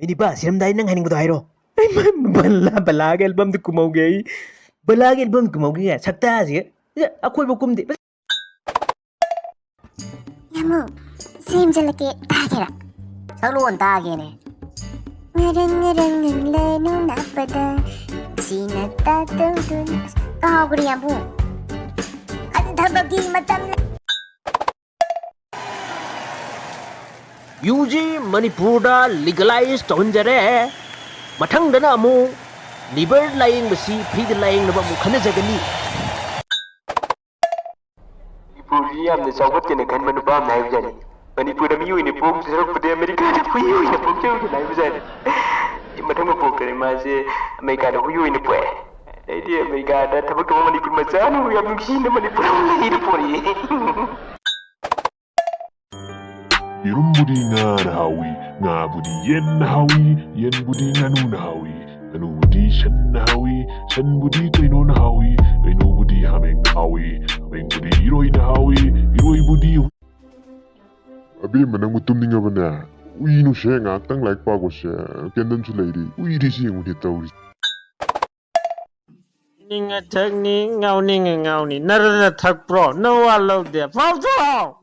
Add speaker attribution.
Speaker 1: Ini ba siramdai nang haning budai ro. Bala album tu kumau gay. Bala album kumau gay sakta sih. Ya aku ibu kum di.
Speaker 2: Yamu, sim jalake tagira. Salon tagine. Ngereng lenu napada. Sina tatang tun. Kau guri yamu. Anta bagi matam.
Speaker 1: UG Manipurda legalize tonjare. Matang dana amu liver lying basi free the lying na ba mu khana jagani.
Speaker 3: Manipuri yamna sawat ke na kan manu bam nai bujani. Manipura mi yui ni pom serok pade Amerika da pu yui na pom cheu nai bujani. Matang ma pok kare ma se Amerika da hu yui ni pwe. Dai di Amerika da thabak to Manipur ma janu yam nungsi na Manipur ni ni pori.
Speaker 4: 이름부디 나하위 나부디 옌하위 옌부디 나누나하위 나누부디 션하위 션부디 떼노나하위 떼노부디 하맹하위 하맹부디 이로이나하위 이로이부디 Abi menang mutum ni ngabana ui nu she ngak tang like pa ko she kendan chu lady ui ri si ngu de tauri
Speaker 5: Ninga thak ni ngau ni narana thak pro no wa lo de phao